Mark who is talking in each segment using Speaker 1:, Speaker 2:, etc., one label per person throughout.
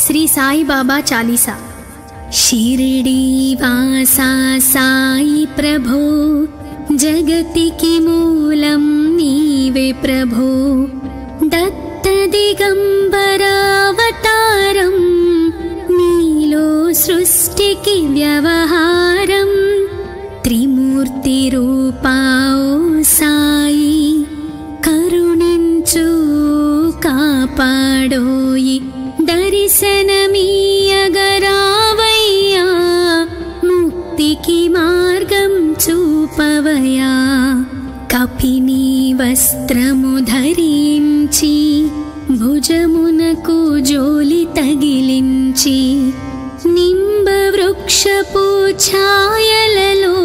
Speaker 1: श्री साई बाबा चालीसा। शिरडी वासा साई प्रभो, जगतिकी मूलं नीवे प्रभो। दत्त दिगंबरावतारं, नीलो सृष्टिकी व्यवहारं। त्रिमूर्ति रूपाओ साई, करुणिंचु कापाडोयि। दर्शनमीयगरावय्या, मुक्तिकी मार्गं चूपवया। कपिनी वस्त्रमु धరించి, भुजमुनकु जोलि तगिलिंచి। निंबवृक्षपु ఛాయలలో,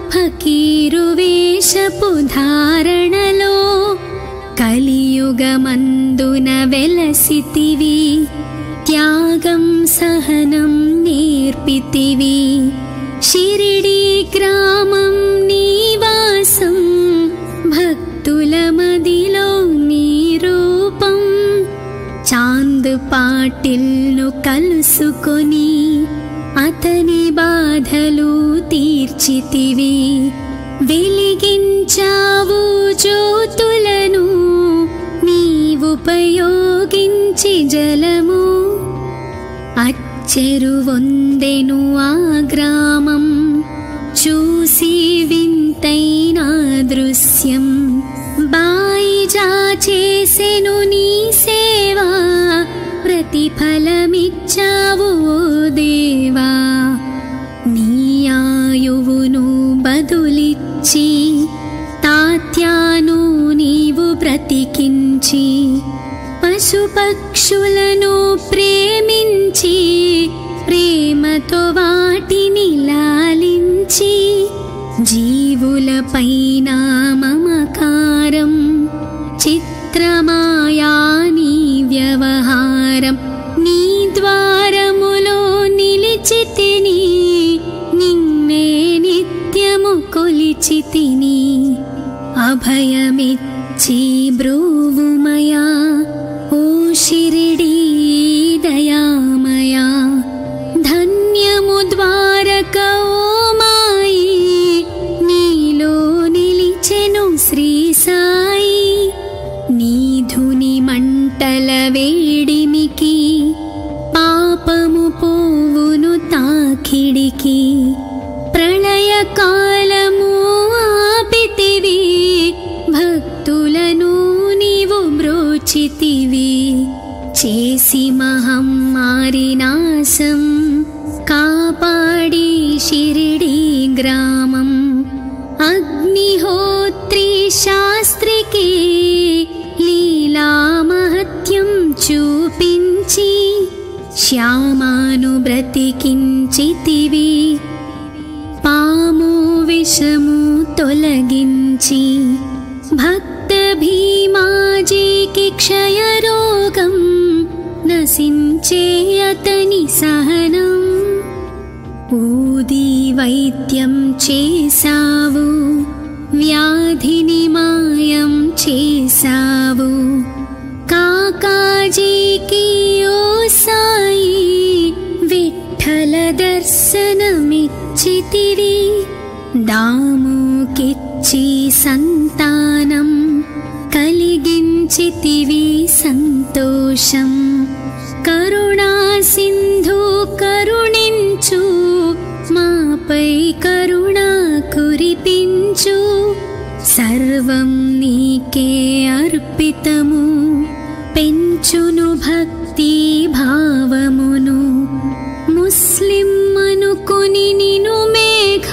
Speaker 1: ఫకీరు వేషపు ధారణలో। కలియుగమందున వెలసితివి, త్యాగం సహనం నేర్పితివి। షిరిడీ గ్రామం నీవాసం, భక్తుల మదిలో నీ రూపం। చాంద్ పాటిల్ను కలుసుకొని, అతని బాధలు తీర్చితివి। వెలిగించావు జ్యోతులను, నీవుపయోగించి జలము। అచ్చెరువొందెను ఆ గ్రామం, చూసి వింతైన దృశ్యం। బాయిజా చేసెను నీ సేవా, ప్రతిఫలమిచ్చావు ఓ దేవా। నీ ఆయువును బదులిచ్చి, తాత్యాను నీవు బ్రతికించి। పశుపక్షులను ప్రేమించి, ప్రేమతో వాటిని లాలించి। జీవులపైన మమకారం, చిత్రమాయా నీ వ్యవహారం। నీ ద్వారములో నిలిచితిని, నిన్నే నిత్యము కొలిచితిని। అభయమిచ్చి బ్రూవుమయా, ఓ షిరిడీ దయామయా। ధన్యము ద్వారక ఓ మాయి, నీలో నిలిచెను శ్రీ సాయి। నీ ధుని మంటల వేడిమికి, పాపము పోవును తాకిడికి। ప్రళయ కాలము ఆపితివి, భక్తులను నీవు బ్రోచితివి। చేసి మహమ్మారి నాశం, కాపాడి షిరిడీ గ్రామం। అగ్నిహోత్రి శాస్త్రికి, లీలా మహత్యం చూపించి। శ్యామాను బ్రతికించితివి, పాము విషము తొలగించి। భక్త భీమాజీకి క్షయరోగం, నశించే అతని సహనం। ఊది వైద్యం చేసావు, వ్యాధిని మాయం చేసావు। కాకాజీకి ఓ సాయి, విఠల దర్శనమిచ్చితివి। దాముకిచ్చి సంతానం, కలిగించితివి సంతోషం। కరుణా సింధు కరుణించు, మాపై కరుణ కురిపించు। సర్వం నీకే అర్పితము, పెంచును భక్తి భావమును। ముస్లిం అనుకొని నిను మేఘ,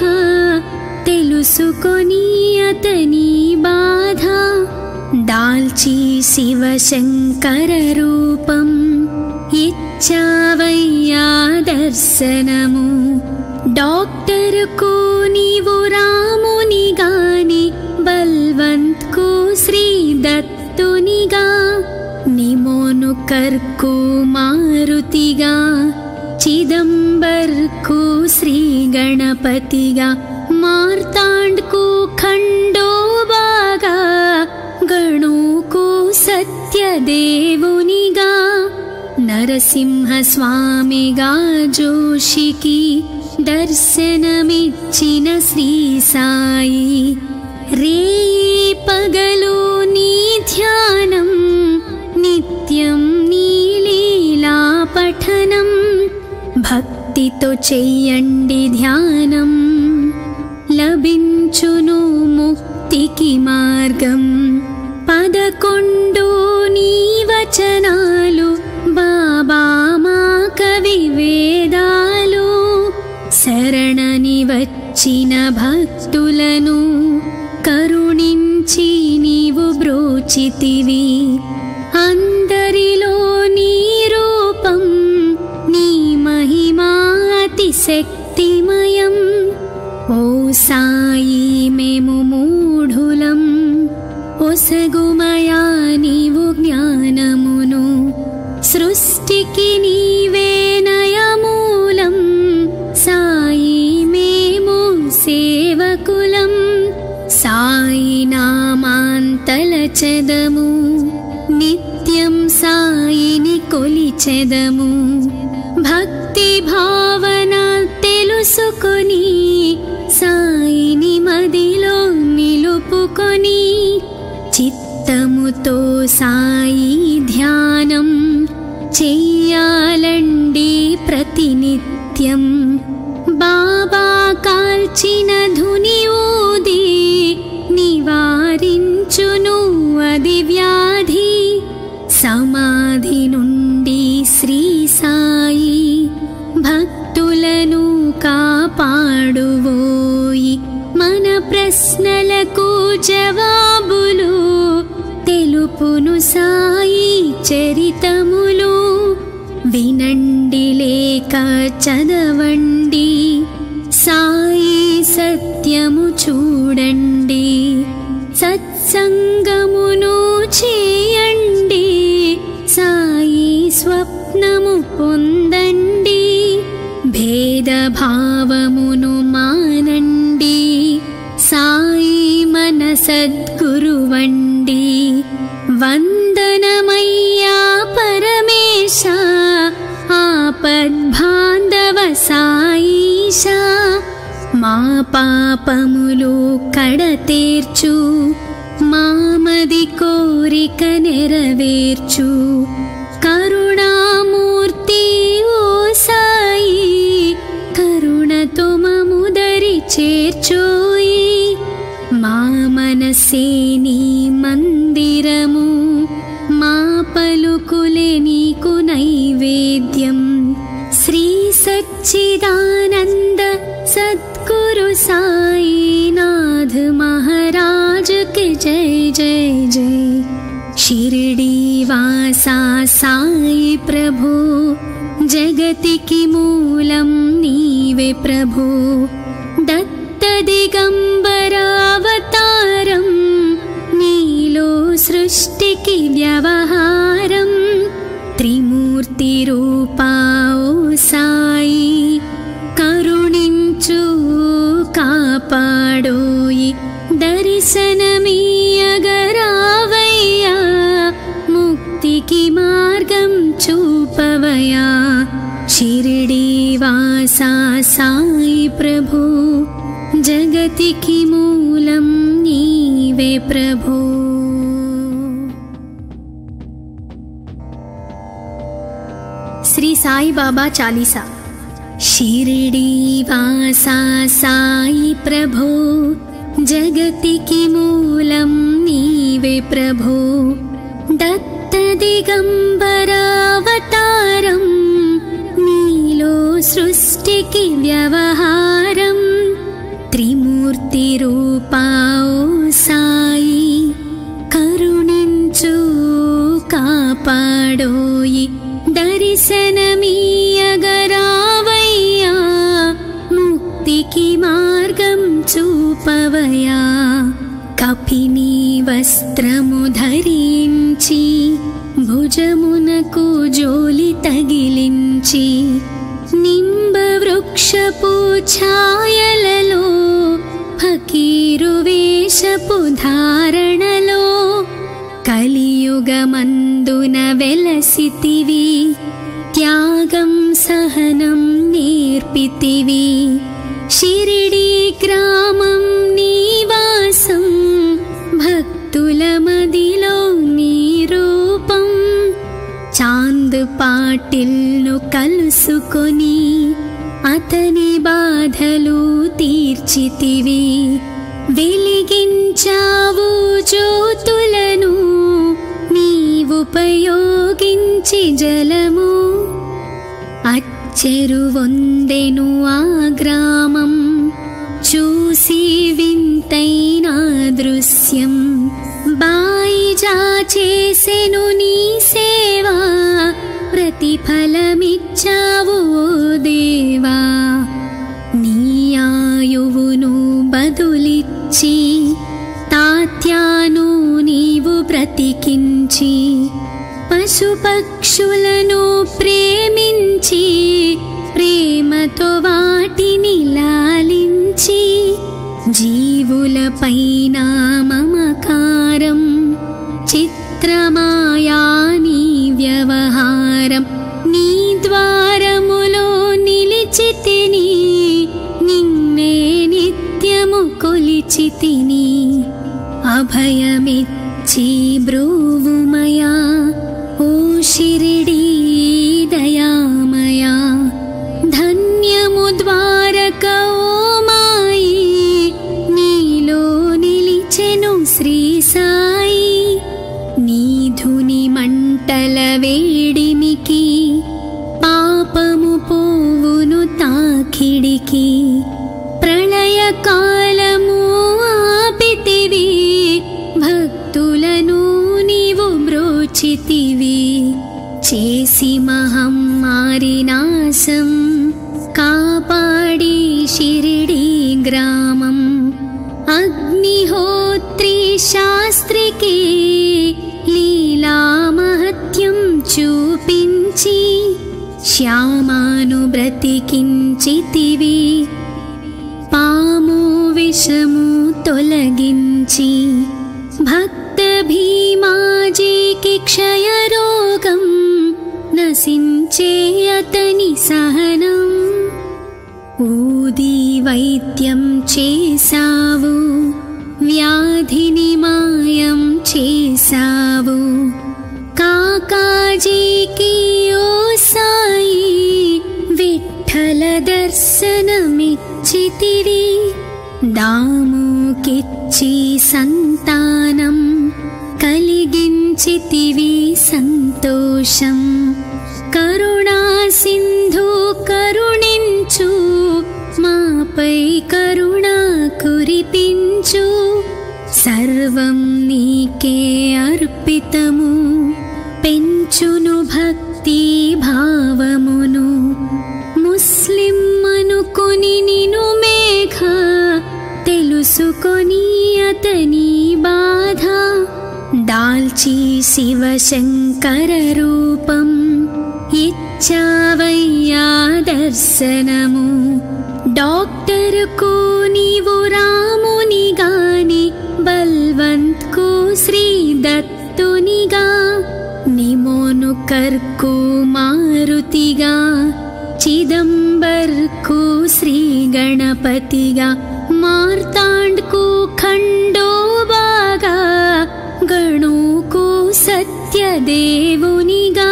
Speaker 1: తెలుసుకొని అతని బాధ। దాల్చి శివశంకర రూపం, ఇచ్చావయ్యా దర్శనము। డాక్టర్కు నీవు రామునిగాని, బల్వంత్కు శ్రీ దత్తునిగా। నిమోను కర్కు మారుతిగా, చిదంబర్కు శ్రీ గణపతిగా। మార్తాండ్కు ఖండోబాగా, గణుకు సత్యదేవునిగా। నరసింహస్వామిగా జోషికి దర్శనమిచ్చిన శ్రీ సాయి రేయి పగలు నీ ధ్యానం నిత్యం నీ లీలా పఠనం భక్తితో చెయ్యండి ధ్యానం లభించును ముక్తికి మార్గం 11 నీ వచనాలు బాబా మా కవి వేదాలు శరణని వచ్చిన భక్తులను కరుణించి నీవు బ్రోచితివి అందరిలో నీ రూపం నీ మహిమా అతిశక్తిమయం ఓ సాయి మేము మూఢులం ఒసగుమయా నీవు జ్ఞానమును సృష్టికి నీవే నయమూలం సాయి మేము సేవకులం సాయి నామాంతలచెదము నిత్యం సాయిని కొలిచెదము భక్తి భావన తెలుసుకొని సాయిని మదిలో నిలుపుకొని చిత్తముతో సాయి ధ్యానం చెయ్యాలండి ప్రతినిత్యం బాబా కాల్చిన ధుని ఊది నివారించును అది వ్యాధి సమాధి నుండి శ్రీ సాయి భక్తులను కాపాడువోయి మన ప్రశ్నలకు జవాబులు తెలుపును సాయి చరితములు వినండి లేక చదవండి సాయి సత్యము చూడండి సత్సంగమును చేయండి సాయి స్వప్నము పొందండి భేదభావమును మానండి సాయి మన సద్గురువండి వందనమయ్యా పరమేశ ఆపద్బాంధవ సాయిష మా పాపములు కడతేర్చు మామది కోరిక నెరవేర్చు కరుణామూర్తి ఓ సాయి కరుణతో మముదరి చేర్చోయి మా మనసే నీ మందిరము మా పలుకులే నీకు నైవేద్యం శ్రీ సచ్చిదానంద సద్గురు సాయినాథ్ మహారాజ్ కి జై జై జై షిరిడి వాసా సాయి ప్రభు జగతికి మూలం నీవే ప్రభు దత్త దిగంబరావతారం నీలో సృష్టికి వ్యవహారం త్రిమూర్తి రూపా ఓ సాయి కరుణించు కాపాడోయి దర్శనమీయగరావయ్యా ముక్తికి మార్గం చూపవయా షిరిడి వాసా సాయి ప్రభు జగతికి మూలం నీవే ప్రభు శ్రీ సాయి బాబా చాలీసా షిరిడి వాసా సాయి ప్రభు జగతికి మూలం నీవే ప్రభు దత్త దిగంబరావతారం నీలో సృష్టికి వ్యవహారం త్రిమూర్తి రూపా ఓ సాయి కరుణించు కాపాడోయి దర్శనమీయగరావయ్యా ముక్తికి మార్గం చూపవయా కపిని వస్త్రము ధరించి భుజమునకు జోలి తగిలించి నింబ వృక్షపు ఛాయలలో ఫకీరు వేషపు ధారణలో కలియుగమందు అందున వెలసితివి త్యాగం సహనం నేర్పితివి షిరిడి గ్రామం నివాసం భక్తుల మదిలో నీ రూపం చాంద్ పాటిల్ను కలుసుకొని అతని బాధలు తీర్చితివి వెలిగించావు జ్యోతులను నీవుపయోగించి జలము అచ్చెరువొందెను ఆ గ్రామం చూసి వింతైన దృశ్యం బాయిజా చేసెను నీ సేవా ప్రతిఫలమిచ్చావు ఓ దేవా నీ ఆయువును బదులిచ్చి తాత్యాను నీవు బ్రతికించి పశుపక్షులను ప్రేమించి ప్రేమతో వాటిని లాలించి జీవులపైన మమకారం చిత్రమాయా నీ వ్యవహారం నీ ద్వారములో నిలిచితిని నిన్నే నిత్యము కొలిచితిని అభయమిచ్చి బ్రోవుమయా ఓ షిరిడీ దయామయా ధన్యము ద్వారక ఓ మాయి నీలో నిలిచెను శ్రీ సాయి నీ ధుని మంటల వేడిమికి పాపము పోవును తాకిడికి ప్రళయ కాలము ఆపితివి భక్తులను నీవు బ్రోచితివి చేసి మహమ్మారి నాశం కాపాడి షిరిడి గ్రామం అగ్నిహోత్రి శాస్త్రికి లీలా మహత్యం చూపించి శ్యామాను బ్రతికించితివి పాము విషము తొలగించి భక్త భీమాజీకి క్షయరోగం నశించే అతని సహనం ఊది వైద్యం చేసావు వ్యాధిని మాయం చేసావు కాకాజీకి ఓ సాయి విఠల దర్శనమిచ్చితివి దాముకిచ్చి సంతానం కలిగించితివి సంతోషం కరుణా సింధు కరుణించు మాపై కరుణ కురిపించు సర్వం నీకే అర్పితము పెంచును భక్తి భావమును ముస్లిం అనుకొని నిను మేఘ తెలుసుకొని అతని బాధ దాల్చి శివశంకర రూపం ఇచ్చావయ్యా దర్శనము డాక్టర్కు నీవు రామునిగాని బల్వంత్కు శ్రీ దత్తునిగా నిమోను కర్కు మారుతిగా చిదంబర్కు శ్రీ గణపతిగా మార్తాండ్కు ఖండోబాగా గణుకు సత్యదేవునిగా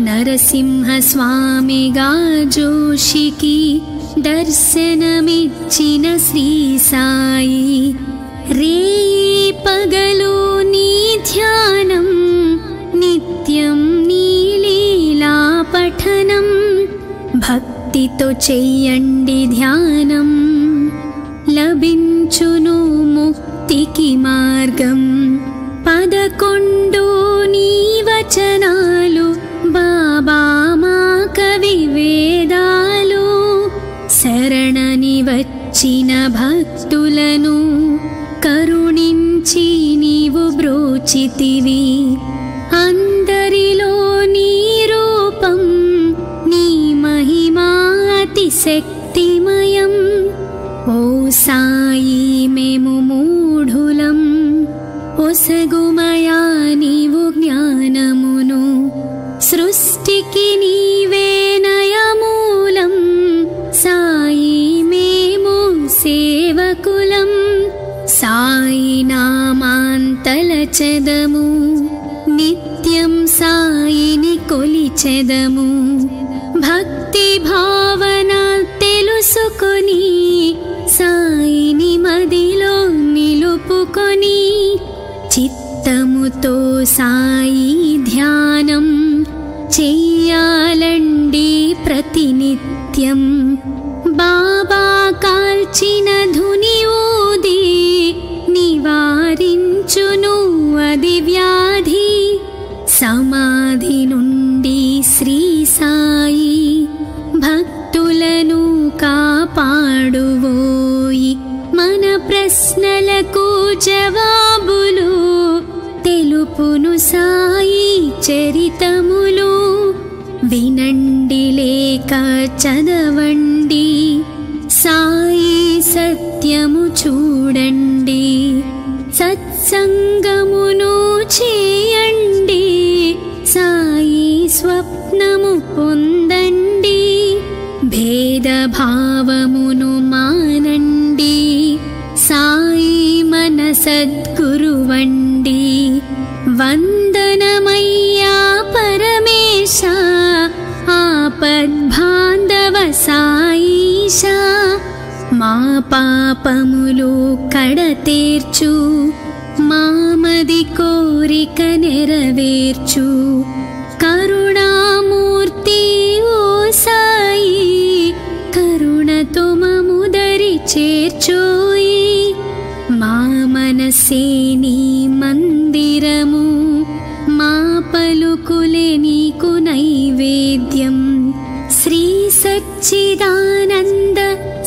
Speaker 1: నరసింహ స్వామిగా జోషికి దర్శనమిచ్చిన శ్రీ సాయి రేయి పగలు నీ ధ్యానం నిత్యం నీ లీలా పఠనం భక్తితో చెయ్యండి ధ్యానం లభించును ముక్తికి మార్గం 11 నీ వచనాలు బాబా మా కవి వేదాలు శరణని వచ్చిన భక్తులను కరుణించి నీవు బ్రోచితివి అందరిలో నీ రూపం నీ మహిమా అతిశక్తిమయం ఓ సాయి మేము మూఢులం ఒసగుమయా నీవు జ్ఞానము తలచెదము, నిత్యం సాయిని కొలిచెదము. భక్తి భావన తెలుసుకొని సాయిని మదిలో నిలుపుకొని చిత్తముతో సాయి ధ్యానం చెయ్యాలండి ప్రతినిత్యం. బాబా కాల్చిన ధుని ఊది నివారించును అది వ్యాధి. సమాధి నుండి శ్రీ సాయి భక్తులను కాపాడువోయి. మన ప్రశ్నలకు జవాబులు తెలుపును సాయి చరితములు. వినండి లేక చదవండి, సాయి సత్యము చూడండి. సత్సంగమును చేయండి, సాయి స్వప్నము పొందండి. భేదభావమును మానండి, సాయి మన సద్గురువండి. వందనమయ్యా పరమేశ, ఆపద్బాంధవ సాయిష. మా పాపములు కడతేర్చు, మామది కోరిక నెరవేర్చు. కరుణామూర్తి ఓ సాయి, కరుణతో మముదరి చేర్చోయి. మా మనసే నీ మందిరము, మా పలుకులే నీకు నైవేద్యం. శ్రీ సచ్చిదానంద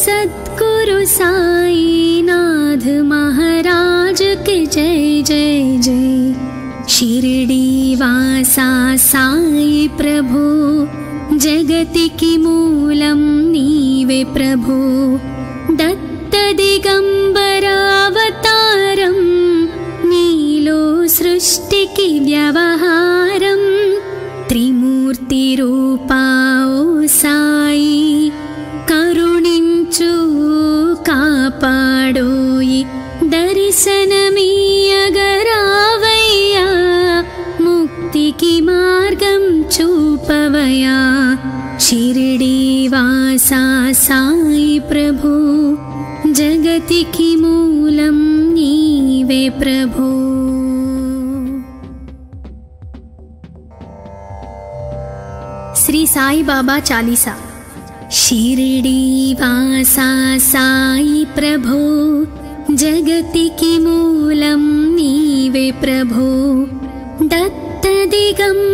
Speaker 1: సద్గురు సాయినాథ్ మహారాజ్ కి జై జై జై. షిరిడి వాసా సాయి ప్రభు, జగతికి మూలం నీవే ప్రభు. దత్త దిగంబరావతారం, నీలో సృష్టికి వ్యవహారం. త్రిమూర్తి రూపా ఓ సాయి, కరుణించు కాపాడోయి. దర్శనమీయగరావయ్యా, ముక్తికి మార్గం చూపవయా. షిరిడి వాసా సాయి ప్రభు, జగతికి మూలం నీవే ప్రభు. శ్రీ సాయి బాబా చాలీసా. షిరిడి వాసా సాయి ప్రభు, జగతికి మూలం నీవే ప్రభు. దత్త దిగంబరావతారం,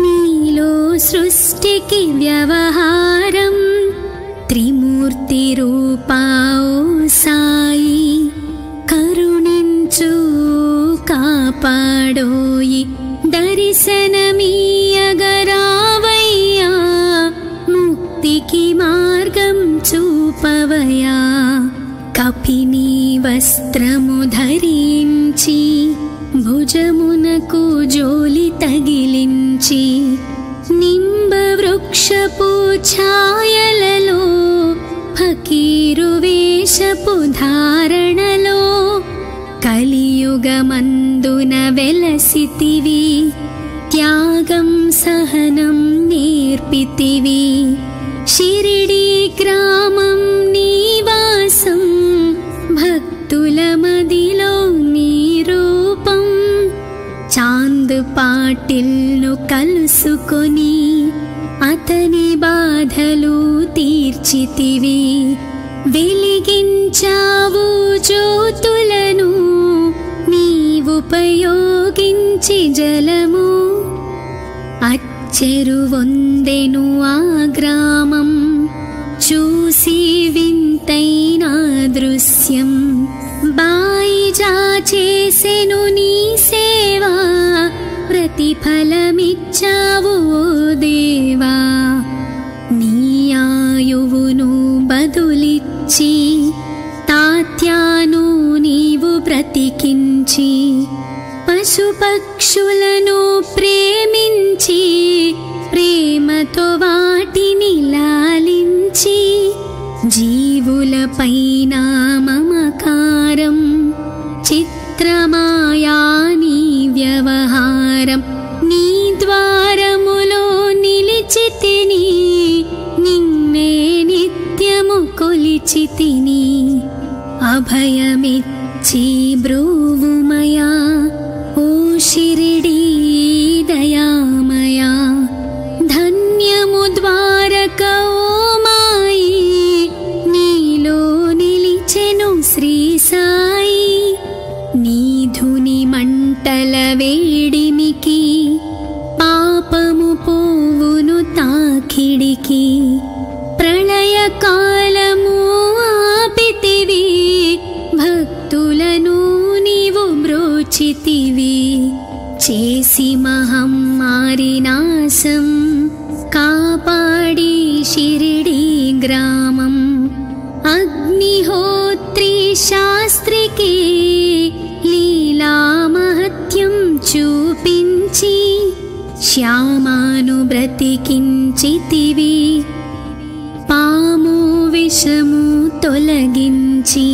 Speaker 1: నీలో సృష్టికి వ్యవహారం. త్రిమూర్తి రూపా ఓ సాయి, కరుణించు కాపాడోయి. దర్శనమీయగరావయ్యా, ముక్తికి మార్గం చూపవయా. కపిని వస్త్రము ధరించి, భుజమునకు జోలి తగిలించి, నింబ వృక్షపు ఛాయలలో, ఫకీరు వేషపు ధారణలో, కలియుగమందున వెలసితివి. త్యాగం సహనం నేర్పితివి. షిరిడి గ్రామం నీవాసం, భక్తుల మదిలో నీ రూపం. చాంద్ పాటిల్ను కలుసుకొని, అతని బాధలు తీర్చితివి. వెలిగించావు జ్యోతులను, నీవుపయోగించి జలము. అచ్చెరువొందెను ఆ గ్రామం, చూసి వింతైన దృశ్యం. బాయిజా చేసెను నీ సేవా, ప్రతిఫలమిచ్చావు ఓ దేవా. నీ ఆయువును బదులిచ్చి, తాత్యాను నీవు బ్రతికించి, పశుపక్షులను ప్రేమించి, ప్రేమతో వాటిని లాలించి, జీవులపైన మమకారం శాస్త్రమాయా నీ వ్యవహారం నీ ద్వారములో నిలిచితిని నిన్నే నిత్యము కొలిచితిని అభయమిచ్చి బ్రోవుమయా ఓ షిరిడీ దయామయా ధన్యము ద్వారక ఓ మాయి నీలో నిలిచెను శ్రీ సాయి నీ ధుని మంటల వేడిమికి పాపము పోవును తాకిడికి ప్రళయ కాలము ఆపితివి భక్తులను నీవు బ్రోచితివి చేసి మహమ్మారి నాశం కాపాడి షిరిడీ గ్రామం అగ్నిహోత్రి శాస్త్రికి లీలా మహత్యం చూపించి శ్యామాను బ్రతికించితివి పాము విషము తొలగించి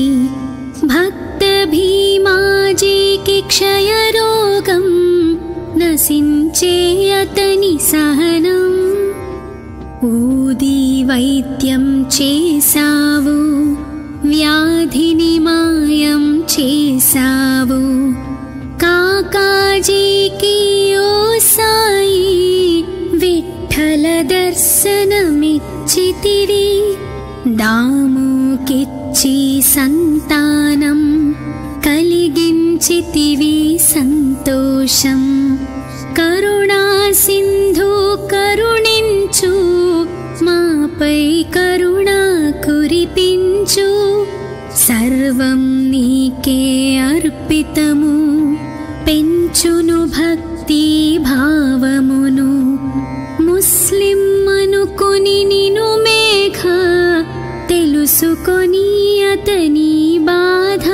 Speaker 1: భక్త భీమాజీకి క్షయరోగం నశించే అతని సహనం ఊది వైద్యం చేసావు వ్యాధిని మాయం చేసావు కాకాజీకి ఓ సాయి విఠల దర్శనమిచ్చితివి దాముకిచ్చి సంతానం కలిగించితివి సంతోషం కరుణా సింధు కరుణించు మాపై కరుణ కురిపించు సర్వం నీకే అర్పితము పెంచును భక్తి భావమును ముస్లిం అనుకొని నిను మేఘ తెలుసుకొని అతని బాధ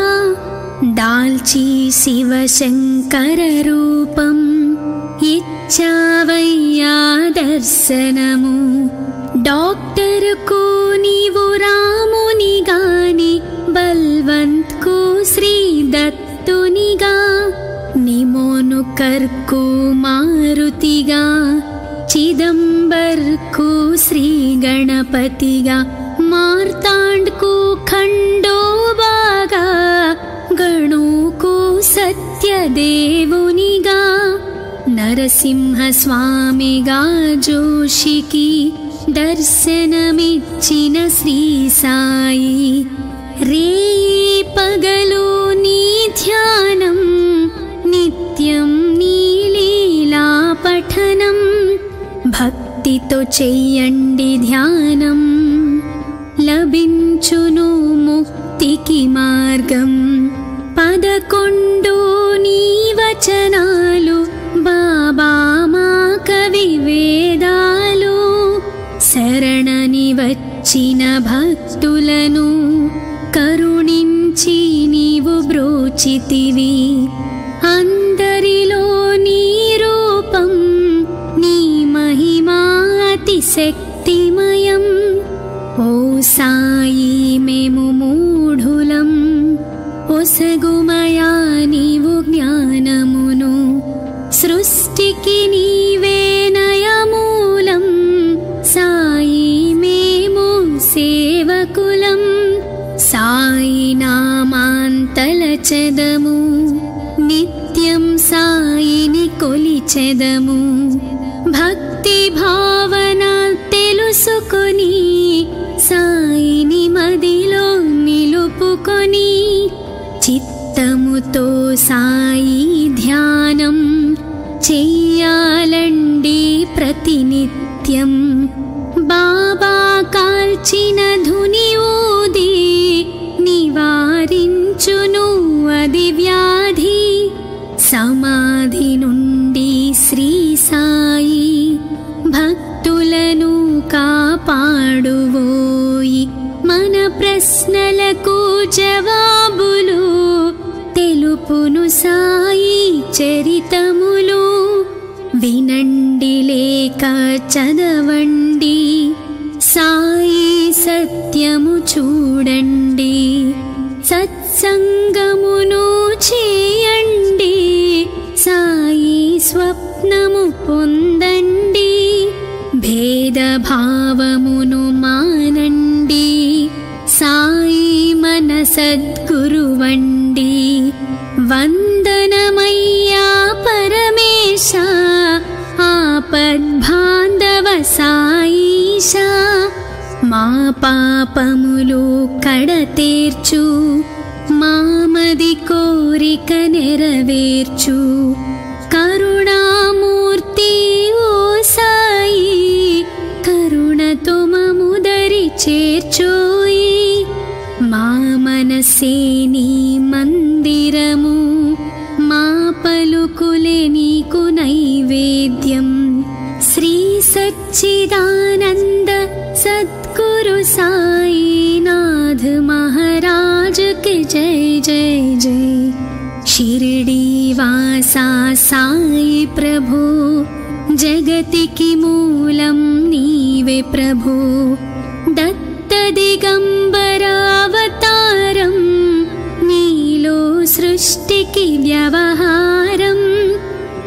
Speaker 1: దాల్చి శివశంకర రూపం ఇచ్చావయ్యా దర్శనము డాక్టర్కు నీవు రామునిగాని బల్వంత్కు శ్రీ దత్తునిగా నిమోను కర్కు మారుతిగా చిదంబర్కు శ్రీ గణపతిగా మార్తాండ్కు ఖండోబాగా గణుకు సత్యదేవునిగా నరసింహ స్వామిగా జోషికి దర్శనమిచ్చిన శ్రీ సాయి రేయి పగలు నీ ధ్యానం నిత్యం నీ లీలా పఠనం భక్తితో చెయ్యండి ధ్యానం లభించును ముక్తికి మార్గం 11 నీ వచనాలు బాబా మా కవి వేదాలు శరణని వచ్చిన భక్తులను కరుణించి నీవు బ్రోచితివి అందరిలో నీ రూపం నీ మహిమా అతిశక్తిమయం ఓ సాయి మేము మూఢులం ఒసగుమయా నీవు జ్ఞానమును సృష్టికి నీవే నయమూలం సాయి మేము సేవకులం సాయి నామాంతలచెదము నిత్యం సాయిని కొలిచెదము భక్తి భావన తెలుసుకొని సాయిని మదిలో నిలుపుకొని చిత్తముతో సాయి ధ్యానం చెయ్యాలండి ప్రతినిత్యం బాబా కాల్చిన ధుని ఊది నివారించును అది వ్యాధి సమాధి నుండి శ్రీ సాయి భక్తులను కాపాడువోయి మన ప్రశ్నలకు జవాబులు తెలుపును సాయి చరితములు వినండి లేక చదవండి సాయి సత్యము చూడండి సత్సంగమును చేయండి పొందండి, భేదభావమును మానండి, సాయి మన సద్గురువండి. వందనమయ్యా పరమేశ, ఆపద్బాంధవ సాయిష. మా పాపములు కడతేర్చు, మామది కోరిక నెరవేర్చు. కరుణామూర్తి ఓ సాయి, కరుణతో మముదరి చేర్చోయి. మా మనసే నీ మందిరము, మా పలుకులే నీకు నైవేద్యం. శ్రీ సచ్చిదానంద సద్గురు సాయినాథ్ महाराज के जय जय जय. शिरडी वासा साई प्रभु, जगतिकी मूलं नीवे प्रभु. दत्त दिगंबरावतारं, नीलो सृष्टिकी व्यवहारं.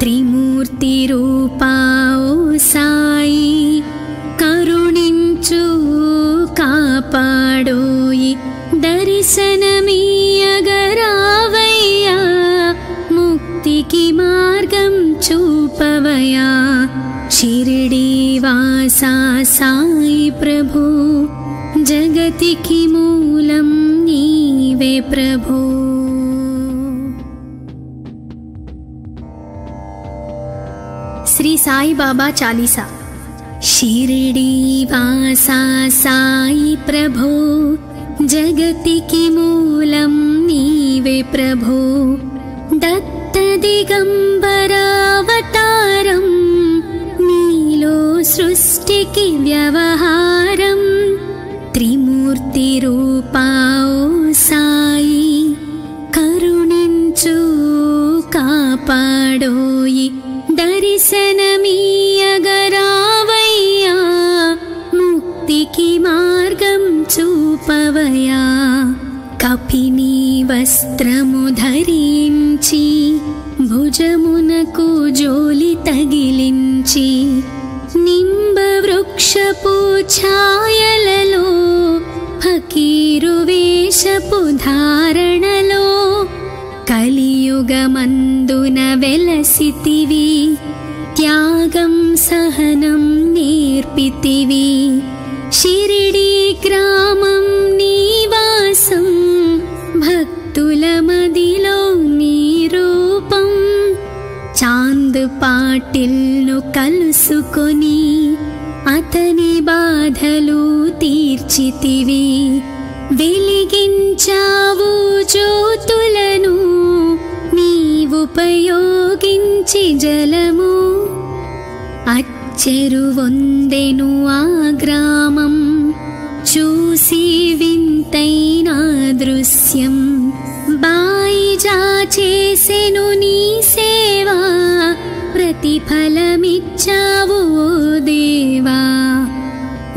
Speaker 1: त्रिमूर्ति रूपा ओ साई, करुणिंचु कापाडोयि. दर्शनमीयगरावయ్యా, मुक्तिकी मार्गं చూపవయ్యా. शिरडी वासा साई प्रभु, जगतिकी मूलं नीवे प्रभु. श्री साई बाबा चालीसा. शिरडी वासा साई प्रभु, जगतिकी मूलं नीवे प्रभु. दत्त दिगंबरावतारं, नीलो सृष्टिकी व्यवहारं. त्रिमूर्ति रूपा ओ साई, करुणिंचु कापाडोयि. दर्शनमीयगरावయ్యా, मुक्तिकी मार्गं చూపవయ్యా. కపిని వస్త్రము ధరించి, భుజమునకు జోలి తగిలించి. నింబ వృక్షపు ఛాయలలో, ఫకీరు వేషపు ధారణలో. కలియుగమందున వెలసితివి, త్యాగం సహనం నేర్పితివి. शिरडी ग्रामं निवासं, भक्तुल मदिलो नी रूपं. चांद पाटिल्नु कलुसुकोनी, अतनि बाधलु तीर्चितिवि. వెలిగించావు జ్యోతులను, నీవుపయోగించి జలము. చెరువొందెను ఆ గ్రామం, చూసి వింతైన దృశ్యం. బాయిజా చేసెను నీ సేవా, ప్రతిఫలమిచ్చావు ఓ దేవా.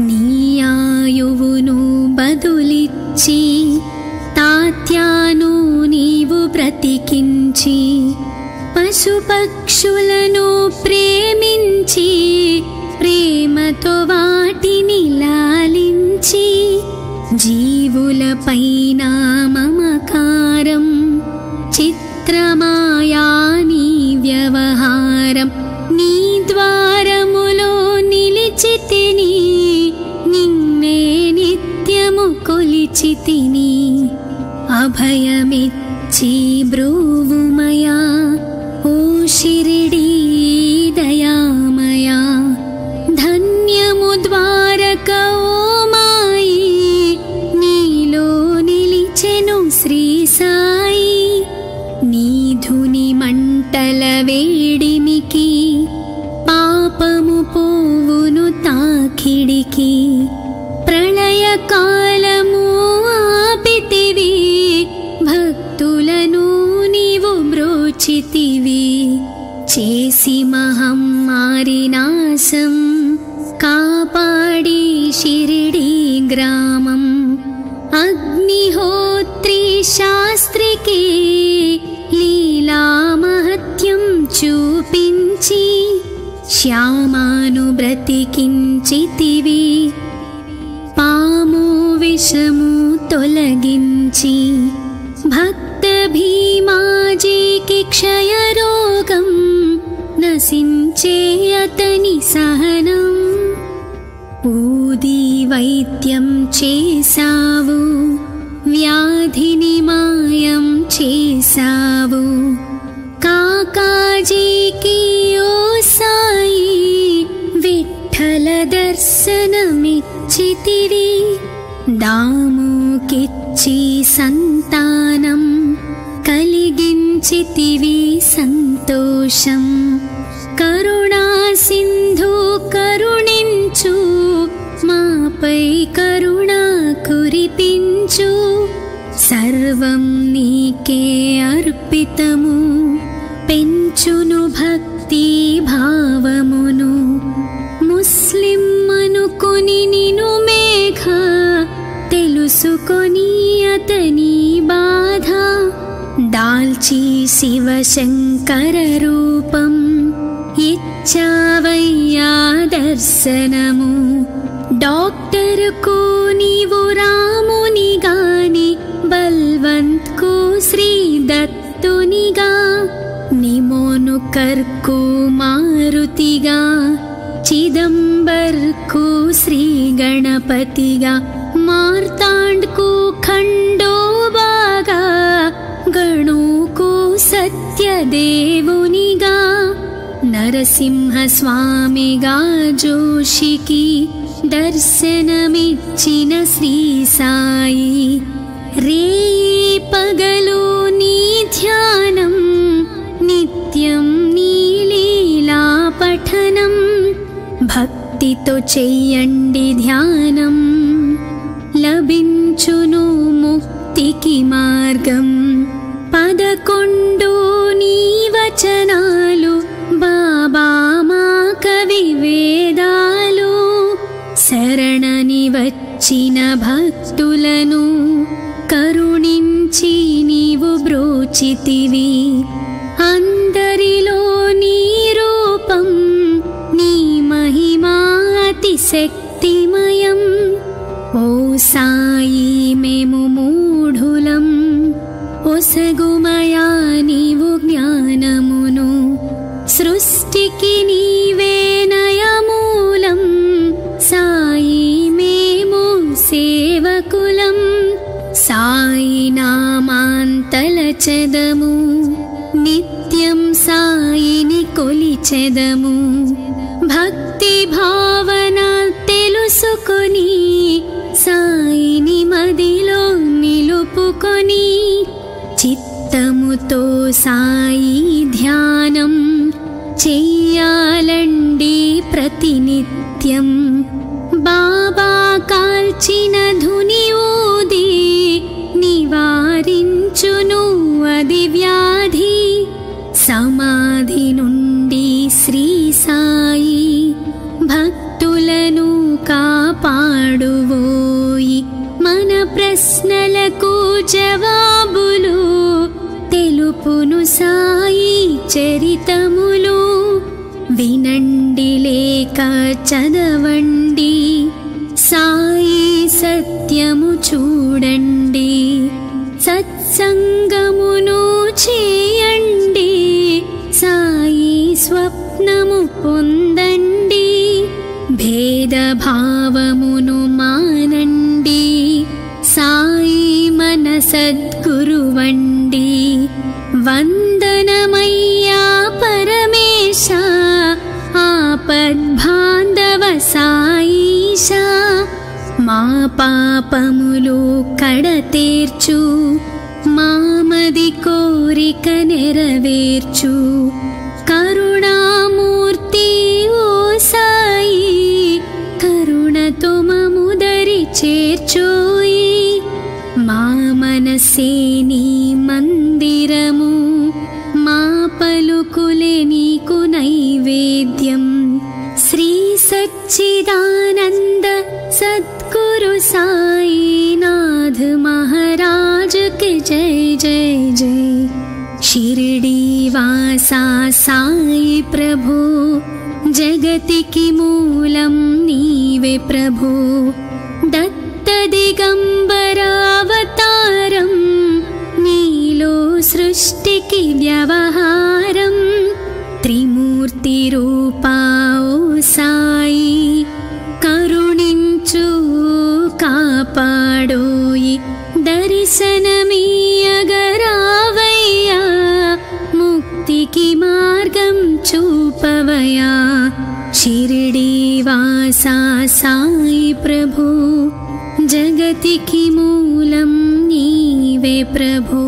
Speaker 1: నీ ఆయువును బదులిచ్చి, తాత్యాను నీవు బ్రతికించి. పశుపక్షులను ప్రేమించి, ప్రేమతో వాటిని లాలించి. జీవులపైన మమకారం, చిత్రమాయా నీ వ్యవహారం. నీ ద్వారములో నిలిచితిని, నిన్నే నిత్యము కొలిచితిని. అభయమిచ్చి బ్రూవుమయా, ఓ शिरडी दयामया. धन्यमु द्वारक ओ माई, नीलो निलिచెను श्री साई. నీ ధుని మంటల వేడిమికి, పాపము పోవును తాకిడికి. ప్రళయ కాలము ఆపితివి, భక్తులను నీవు బ్రోచితివి. చేసి మహమ్మారి నాశం, కాపాడి शिरडी గ్రామం. అగ్నిహోత్రి శాస్త్రికి, లీలా మహత్యం చూపించి. శ్యామాను బ్రతికించితివి, పాము విషము తొలగించి, భక్త భీమాజీకి క్షయరోగం నశించే అతని సహనం. ఊది వైద్యం చేసావు, వ్యాధిని మాయం చేసావు. కాకాజీకి ఓ సాయి విఠ్ఠల దర్శనమిచ్చితివి, దాముకిచ్చి సంతానం కలిగించితివి సంతోషం. కరుణా సింధు కరుణించు, మాపై కరుణ కురిపించు. సర్వం నీకే అర్పితము, పెంచును భక్తి భావమును. ముస్లిం అనుకొని నిను మేఘ, తెలుసుకొని అతని బాధ. దాల్చి శివశంకర రూపం, ఇచ్చావయ్యా దర్శనము. డాక్టర్కు నీవు రామునిగాని, బల్వంత్కు శ్రీ దత్తునిగా. నిమోను కర్కు మారుతిగా, చిదంబర్కు శ్రీ గణపతిగా. మార్తాండ్కు ఖండోబాగా, గణుకు సత్యదేవునిగా. నరసింహ స్వామిగా జోషికి దర్శనమిచ్చిన శ్రీ సాయి. రేయి పగలు నీ ధ్యానం, నిత్యం నీ లీలా పఠనం. భక్తితో చెయ్యండి ధ్యానం, లభించును ముక్తికి మార్గం. 11 నీ వచనాలు, బాబా మా కవి వేదాలు. శరణని వచ్చిన భక్తులను కరుణించి నీవు బ్రోచితివి. అందరిలో నీ రూపం, నీ మహిమా అతి శక్తిమయం. ఓ సాయి మేము మూఢులం, ఒసగుమయా నీవు జ్ఞానమును. సృష్టికి నీవే నయమూలం, సాయి మేము సేవకులం. సాయి నామాంతలచెదము, నిత్యం సాయిని కొలిచెదము. భక్తి భావన తెలుసుకొని, సాయిని మదిలో నిలుపుకొని. చిత్తముతో సాయి ధ్యానం చెయ్యాలండి ప్రతినిత్యం. బాబా కాల్చిన ధుని ఊది, నివారించును అది వ్యాధి. సమాధి నుండి శ్రీ సాయి భక్తులను కాపాడువోయి. మన ప్రశ్నలకు జవాబులు తెలుపును సాయి చరితములు. వినండి లేక చదవండి, సాయి సత్యము చూడండి. సత్సంగమును చేయండి, సాయి స్వప్నము పొందండి. భేదభావమును మానండి, సాయి మన సద్గురువండి. వందనమయ్యా పరమేశ, ఆపద్బాంధవ సాయిష. మా పాపములు కడతేర్చు, మామది కోరిక నెరవేర్చు. కరుణామూర్తి ఓ సాయి, కరుణతో మముదరి చేర్చోయి. మా మనసే నీ మందిరము, మా పలుకులే నీకు నైవేద్యం. శ్రీ సచ్చిదానంద సద్గురు సాయినాథ్ महाराज के जय जय जय। शिरडी वासा साई प्रभु जगतिकी मूलं नीवे प्रभो दत्तदिगम्बरावतारं नीलो सृष्टिकी व्यवहारं त्रिमूर्तिरूपा ओ साई करुणिंचु कापाडोयि दर्शनमीयगरावय्या मुक्तिकी मार्गं चूपवया शिरडीवासा साई प्रभु जगतिकी मूलं नीवे प्रभो।